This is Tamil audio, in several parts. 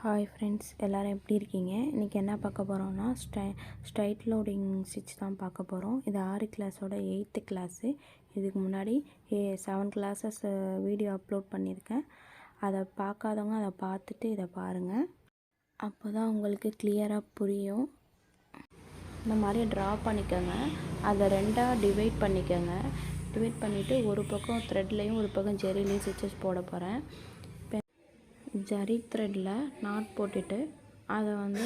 ஹாய் ஃப்ரெண்ட்ஸ், எல்லோரும் எப்படி இருக்கீங்க? இன்றைக்கி என்ன பார்க்க போகிறோம்னா ஸ்ட்ரைட் லோடிங் ஸ்டிச் தான் பார்க்க போகிறோம். இது ஆரி கிளாஸோட 8th கிளாஸு. இதுக்கு முன்னாடி 7 கிளாஸஸ் வீடியோ அப்லோட் பண்ணியிருக்கேன். அதை பார்க்காதவங்க அதை பார்த்துட்டு இதை பாருங்கள். அப்போ தான் உங்களுக்கு கிளியராக புரியும். இந்த மாதிரி ட்ரா பண்ணிக்கோங்க. அதை ரெண்டாக டிவைட் பண்ணிக்கோங்க. டிவைட் பண்ணிவிட்டு ஒரு பக்கம் த்ரெட்லேயும் ஒரு பக்கம் ஜெரிலையும் ஸ்டிச்சஸ் போட போகிறேன். ஜரி த்ரெட்டில் நாட் போட்டுட்டு அதை வந்து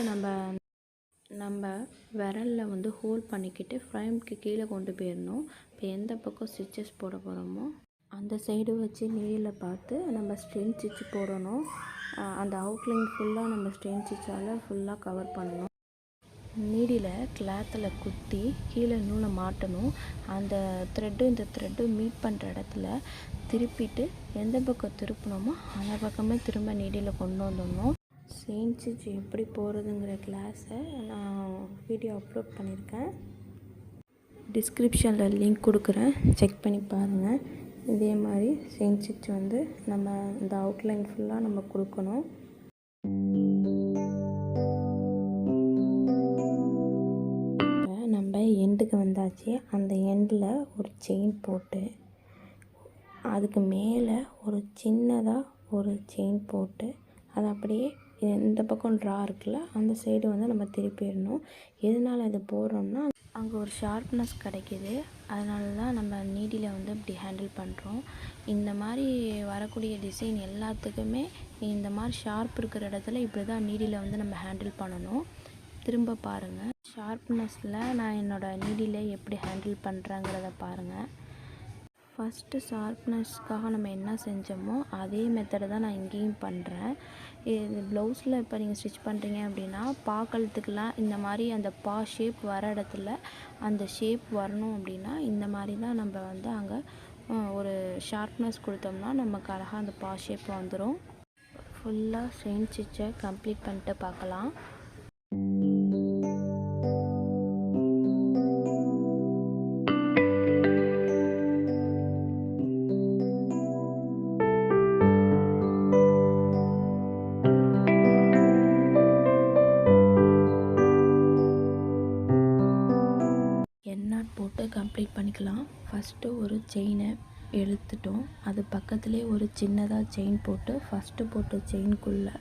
நம்ம விரலில் வந்து ஹோல்ட் பண்ணிக்கிட்டு ஃப்ரேம்க்கு கீழே கொண்டு போயிடணும். இப்போ எந்த பக்கம் ஸ்டிச்சஸ் போட போகிறோமோ அந்த சைடு வச்சு நீடில் பார்த்து நம்ம ஸ்ட்ரெயின் ஸ்டிச் போடணும். அந்த அவுட்லைன் ஃபுல்லாக நம்ம ஸ்ட்ரெயின் ஸ்டிச்சால் ஃபுல்லாக கவர் பண்ணணும். நீடியில் கிளாத்தில் குத்தி கீழே நூலை மாட்டணும். அந்த த்ரெட்டும் இந்த த்ரெட்டும் மீட் பண்ணுற இடத்துல திருப்பிட்டு எந்த பக்கம் திருப்பினோமோ அந்த பக்கமே திரும்ப நீடியில் கொண்டு வந்துடணும். செயின் ஸ்டிச் எப்படி போகிறதுங்கிற கிளாஸை நான் வீடியோ அப்லோட் பண்ணியிருக்கேன். டிஸ்கிரிப்ஷனில் லிங்க் கொடுக்குறேன், செக் பண்ணி பாருங்கள். இதே மாதிரி செயின் ஸ்டிச் வந்து நம்ம இந்த அவுட்லைன் ஃபுல்லாக நம்ம கொடுக்கணும். நம்ம எண்டுக்கு வந்தாச்சு. அந்த எண்டில் ஒரு செயின் போட்டு அதுக்கு மேலே ஒரு சின்னதாக ஒரு செயின் போட்டு அதை அப்படியே இந்த பக்கம் ட்ரா இருக்குல்ல அந்த சைடு வந்து நம்ம திருப்பிடணும். எதனால் இது போடுறோம்னா அங்கே ஒரு ஷார்ப்னஸ் கிடைக்கிது. அதனால தான் நம்ம நீடியில் வந்து இப்படி ஹேண்டில் பண்ணுறோம். இந்த மாதிரி வரக்கூடிய டிசைன் எல்லாத்துக்குமே இந்த மாதிரி ஷார்ப் இருக்கிற இடத்துல இப்படி தான் நீடியில் வந்து நம்ம ஹேண்டில் பண்ணணும். திரும்ப பாருங்கள். ஷார்ப்னஸில் நான் என்னோடய நீடியில் எப்படி ஹேண்டில் பண்ணுறேங்கிறத பாருங்கள். ஃபஸ்ட்டு ஷார்ப்னஸ்க்காக நம்ம என்ன செஞ்சோமோ அதே மெத்தடை தான் நான் இங்கேயும் பண்ணுறேன். இது ப்ளவுஸில் இப்போ நீங்கள் ஸ்டிச் பண்ணுறீங்க அப்படின்னா பாக்கழுத்துக்கெலாம் இந்த மாதிரி அந்த பா ஷேப் வர இடத்துல அந்த ஷேப் வரணும் அப்படின்னா இந்த மாதிரி தான் நம்ம வந்து அங்கே ஒரு ஷார்ப்னஸ் கொடுத்தோம்னா நமக்கு அழகாக அந்த பா ஷேப் வந்துடும். ஃபுல்லாக செயின் ஸ்டிச்சை கம்ப்ளீட் பண்ணிட்டு பார்க்கலாம். போட்டு கம்ப்ளீட் பண்ணிக்கலாம். ஃபஸ்ட்டு ஒரு செயினை இழுத்துட்டோம். அது பக்கத்துலேயே ஒரு சின்னதாக செயின் போட்டு ஃபஸ்ட்டு போட்ட செயின்குள்ளே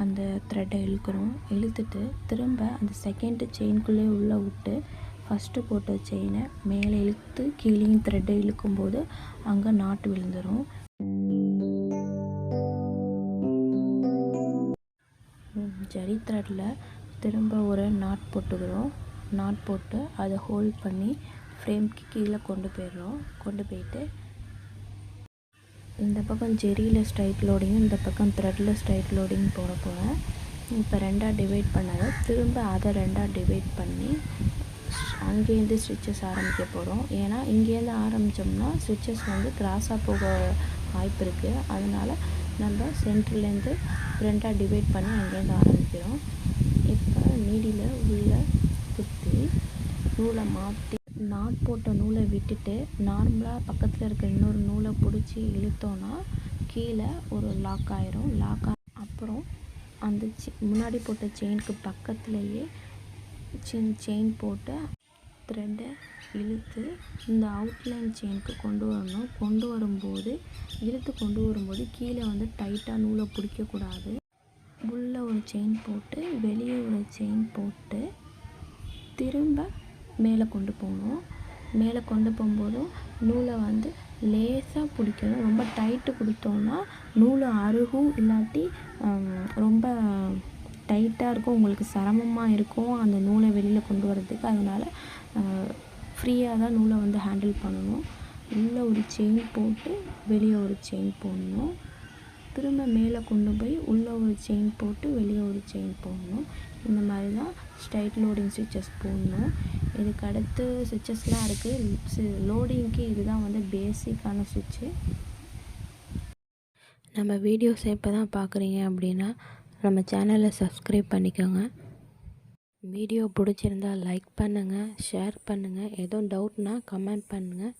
அந்த த்ரெட்டை இழுக்கிறோம். இழுத்துட்டு திரும்ப அந்த செகண்டு செயின்குள்ளே உள்ளே விட்டு ஃபஸ்ட்டு போட்ட செயினை மேலே இழுத்து கீழேயும் த்ரெட்டை இழுக்கும்போது அங்கே நாட்டு விழுந்துடும். ஜரி த்ரெட்டில் திரும்ப ஒரு நாட் போட்டுக்கிறோம். நாட் போட்டு அதை ஹோல்ட் பண்ணி ஃப்ரேம்க்கு கீழே கொண்டு போயிட்டு இந்த பக்கம் ஜெரியில் ஸ்ட்ரைட் லோடிங்கும் இந்த பக்கம் த்ரெட்டில் ஸ்ட்ரைட் லோடிங் போட போகிறேன். இப்போ ரெண்டாக டிவைட் பண்ணதை திரும்ப அதை ரெண்டாக டிவைட் பண்ணி அங்கேருந்து ஸ்டிச்சஸ் ஆரம்பிக்க போகிறோம். ஏன்னா இங்கேருந்து ஆரம்பித்தோம்னா ஸ்டிச்சஸ் வந்து கிராஸாக போக வாய்ப்பு இருக்குது. அதனால் நம்ம சென்டர்லேருந்து ரெண்டாக டிவைட் பண்ணி அங்கேருந்து ஆரம்பிக்கிறோம். இப்போ நீடியில் உள்ளே குத்தி நூலை மாற்றி நாட் போட்ட நூலை விட்டுட்டு நார்மலாக பக்கத்தில் இருக்கிற இன்னொரு நூலை பிடிச்சி இழுத்தோன்னா கீழே ஒரு லாக் ஆயிரும். அப்புறம் அந்த முன்னாடி போட்ட செயினுக்கு பக்கத்துலேயே செயின் போட்டு த்ரெட்டை இழுத்து இந்த அவுட்லைன் செயினுக்கு கொண்டு வரணும். கொண்டு வரும்போது கீழே வந்து டைட்டாக நூலை பிடிக்கக்கூடாது. உள்ளே ஒரு செயின் போட்டு வெளியே ஒரு செயின் போட்டு திரும்ப மேலே கொண்டு போகணும். மேலே கொண்டு போகும்போதும் நூலை வந்து லேசாக பிடிக்கணும். ரொம்ப டைட்டு கொடுத்தோன்னா நூலை அருகும், இல்லாட்டி ரொம்ப டைட்டாக இருக்கும், உங்களுக்கு சிரமமாக இருக்கும் அந்த நூலை வெளியில் கொண்டு வரதுக்கு. அதனால் ஃப்ரீயாக தான் நூலை வந்து ஹேண்டில் பண்ணணும். உள்ளே ஒரு செயின் போட்டு வெளியே ஒரு செயின் போடணும். திரும்ப மேலே கொண்டு போய் உள்ளே ஒரு செயின் போட்டு வெளியே ஒரு செயின் போடணும். இந்த மாதிரி தான் ஸ்ட்ரைட் லோடிங் ஸ்டிச்சஸ் போடணும். இதுக்கு அடுத்து ஸ்டிச்சஸ்லாம் இருக்குது. லோடிங்க்கு இதுதான் வந்து பேசிக்கான ஸ்டிச்சு. நம்ம வீடியோஸை இப்போ தான் பார்க்குறீங்க அப்படின்னா நம்ம சேனலை சப்ஸ்கிரைப் பண்ணிக்கோங்க. வீடியோ பிடிச்சிருந்தால் லைக் பண்ணுங்கள், ஷேர் பண்ணுங்கள். எதுவும் டவுட்னால் கமெண்ட் பண்ணுங்கள்.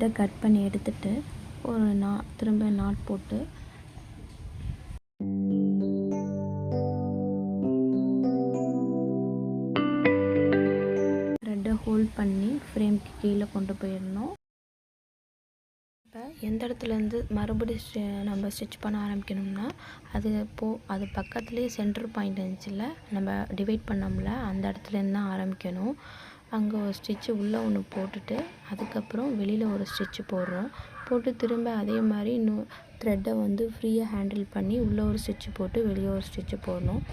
த்ரெட்டை கட் பண்ணி எடுத்துட்டு ஒரு திரும்ப நாட் போட்டு த்ரெட்டை ஹோல்ட் பண்ணி ஃப்ரேம்க்கு கீழே கொண்டு போயிடணும். இப்போ எந்த இடத்துலேருந்து மறுபடியும் நம்ம ஸ்டிச் பண்ண ஆரம்பிக்கணும்னா அது பக்கத்துலேயே சென்டர் பாயிண்ட் இருந்துச்சுல்ல, நம்ம டிவைட் பண்ணோம்ல, அந்த இடத்துலேருந்து தான் ஆரம்பிக்கணும். அங்கே ஒரு ஸ்டிச்சு உள்ளே ஒன்று போட்டுட்டு அதுக்கப்புறம் வெளியில் ஒரு ஸ்டிச்சு போட்டு திரும்ப அதே மாதிரி இன்னும் த்ரெட்டை வந்து ஃப்ரீயாக ஹேண்டில் பண்ணி உள்ளே ஒரு ஸ்டிச்சு போட்டு வெளியே ஒரு ஸ்டிச்சு போடணும்.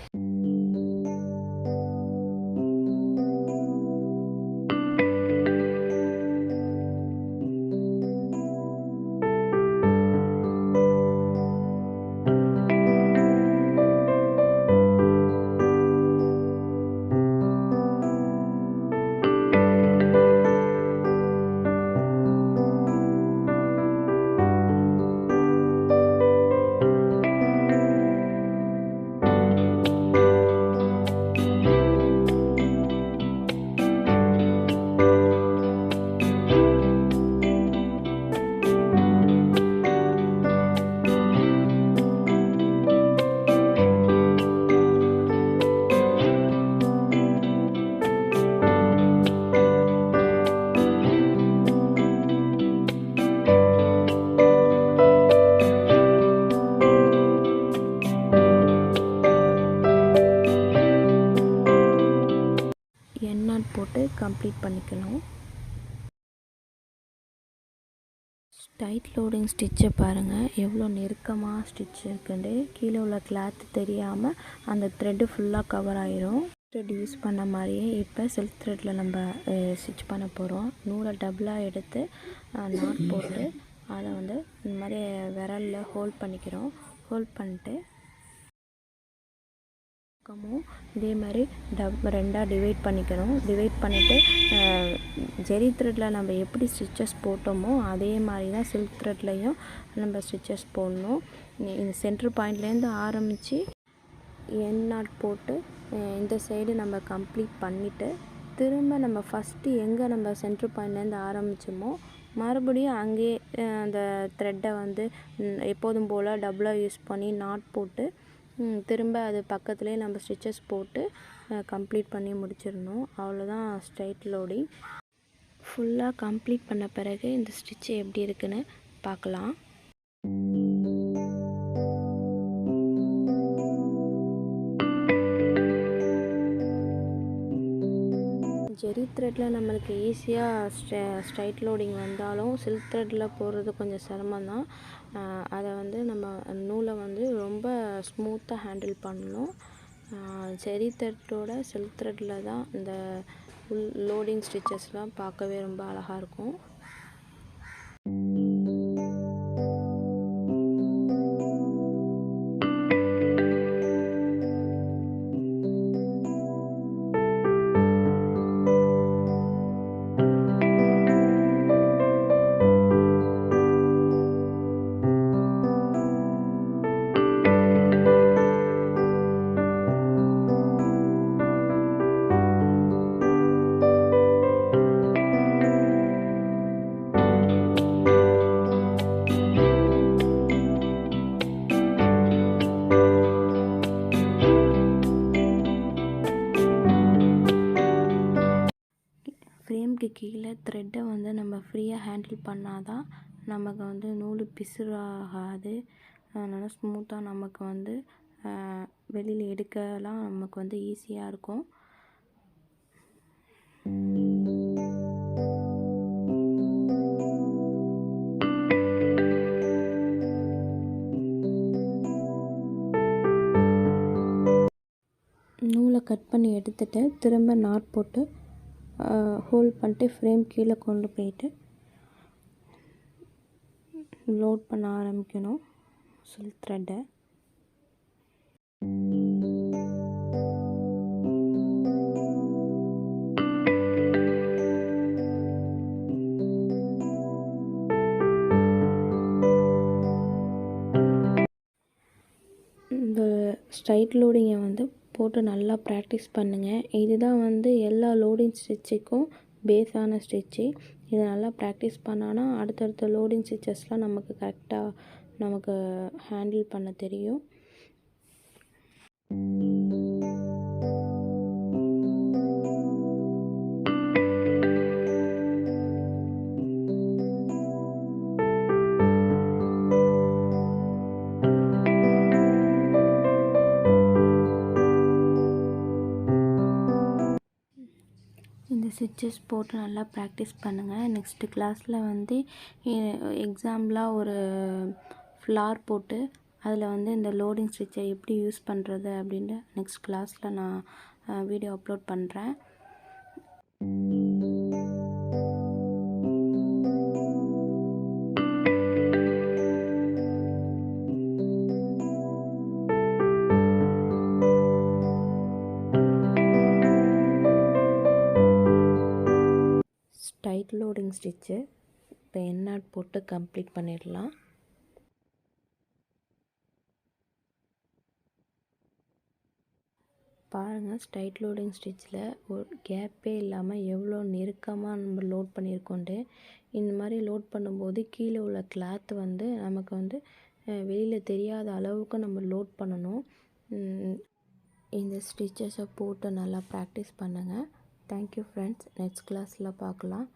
போட்டு கம்ப்ளீட் பண்ணிக்கணும். டைட் லோடிங் ஸ்டிச்சை பாருங்கள் எவ்வளோ நெருக்கமாக ஸ்டிச் இருக்குன்னு. கீழே உள்ள கிளாத் தெரியாமல் அந்த த்ரெட்டு ஃபுல்லாக கவர் ஆயிரும். த்ரெட் யூஸ் பண்ண மாதிரியே இப்போ சில்க் த்ரெட்டில் நம்ம ஸ்டிச் பண்ண போகிறோம். நூலை டபுளாக எடுத்து நாட் போட்டு அதை வந்து இந்த மாதிரி விரலில் ஹோல்ட் பண்ணிக்கிறோம். ஹோல்ட் பண்ணிட்டு இதே மாதிரி ரெண்டாக டிவைட் பண்ணிக்கணும். டிவைட் பண்ணிவிட்டு ஜெரி த்ரெட்டில் நம்ம எப்படி ஸ்டிச்சஸ் போட்டோமோ அதே மாதிரி தான் சில்க் த்ரெட்லேயும் நம்ம ஸ்டிச்சஸ் போடணும். இந்த சென்டர் பாயிண்ட்லேருந்து ஆரம்பித்து என் நாட் போட்டு இந்த சைடு நம்ம கம்ப்ளீட் பண்ணிவிட்டு திரும்ப நம்ம ஃபஸ்ட்டு எங்கே நம்ம சென்டர் பாயிண்ட்லேருந்து ஆரம்பித்தோமோ மறுபடியும் அங்கேயே அந்த த்ரெட்டை வந்து எப்போதும் போல் டபுளாக யூஸ் பண்ணி நாட் போட்டு திரும்ப அது பக்கத்துலேயே நம்ம ஸ்டிச்சஸ் போட்டு கம்ப்ளீட் பண்ணி முடிச்சிடணும். அவ்வளோதான் ஸ்ட்ரைட் லோடிங். ஃபுல்லாக கம்ப்ளீட் பண்ண பிறகு இந்த ஸ்டிச்சு எப்படி இருக்குன்னு பார்க்கலாம். ஜெரி த்ரெட்டில் நம்மளுக்கு ஈஸியாக ஸ்ட்ரைட் லோடிங் வந்தாலும் சில்க் த்ரெட்டில் போடுறது கொஞ்சம் சிரமம் தான். அதை வந்து நம்ம நூலை வந்து ரொம்ப ஸ்மூத்தாக ஹேண்டில் பண்ணணும். ஜெரி த்ரெட்டோட சில்க் த்ரெட்டில் தான் இந்த லோடிங் ஸ்டிச்சஸ்லாம் பார்க்கவே ரொம்ப அழகாக இருக்கும். ஃப்ரேம்க்கு கீழே த்ரெட்டை வந்து நம்ம ஃப்ரீயாக ஹேண்டில் பண்ணால் தான் நமக்கு வந்து நூல் பிசுறாகாது. நல்லா ஸ்மூத்தாக நமக்கு வந்து வெளியில் எடுக்கலாம் நமக்கு வந்து ஈஸியாக இருக்கும். நூலை கட் பண்ணி எடுத்துட்டு திரும்ப நாட் போட்டு ஹோல்ட் பண்ணிட்டு ஃப்ரேம் கீழே கொண்டு போயிட்டு லோட் பண்ண ஆரம்பிக்கணும் சில்க் த்ரெட்டை. இந்த ஸ்ட்ரைட் லோடிங்கை வந்து போட்டு நல்லா ப்ராக்டிஸ் பண்ணுங்கள். இதுதான் வந்து எல்லா லோடிங் ஸ்டிச்சுக்கும் பேஸான ஸ்டிச்சு. இதை நல்லா ப்ராக்டிஸ் பண்ணோன்னா அடுத்தடுத்த லோடிங் ஸ்டிச்சஸ்லாம் நமக்கு கரெக்டாக நமக்கு ஹேண்டில் பண்ண தெரியும். இந்த ஸ்டிச்சஸ் போட்டு நல்லா ப்ராக்டிஸ் பண்ணுங்கள். நெக்ஸ்ட்டு கிளாஸில் வந்து எக்ஸாம்பிளாக ஒரு ஃப்ளார் போட்டு அதில் வந்து இந்த லோடிங் ஸ்டிச்சை எப்படி யூஸ் பண்ணுறது அப்படின்ட்டு நெக்ஸ்ட் கிளாஸில் நான் வீடியோ அப்லோட் பண்ணுறேன். டைட் லோடிங் ஸ்டிச்சு இப்போ எண்ணாட் போட்டு கம்ப்ளீட் பண்ணிடலாம். பாருங்கள், ஸ்டைட் லோடிங் ஸ்டிச்சில் ஒரு கேப்பே இல்லாமல் எவ்வளோ நெருக்கமாக நம்ம லோட் பண்ணியிருக்கோண்டு. இந்த மாதிரி லோட் பண்ணும்போது கீழே உள்ள கிளாத் வந்து நமக்கு வந்து வெளியில் தெரியாத அளவுக்கு நம்ம லோட் பண்ணணும். இந்த ஸ்டிச்சஸை போட்டு நல்லா ப்ராக்டிஸ் பண்ணுங்கள். Thank you friends. நெக்ஸ்ட் கிளாஸில் பார்க்கலாம்.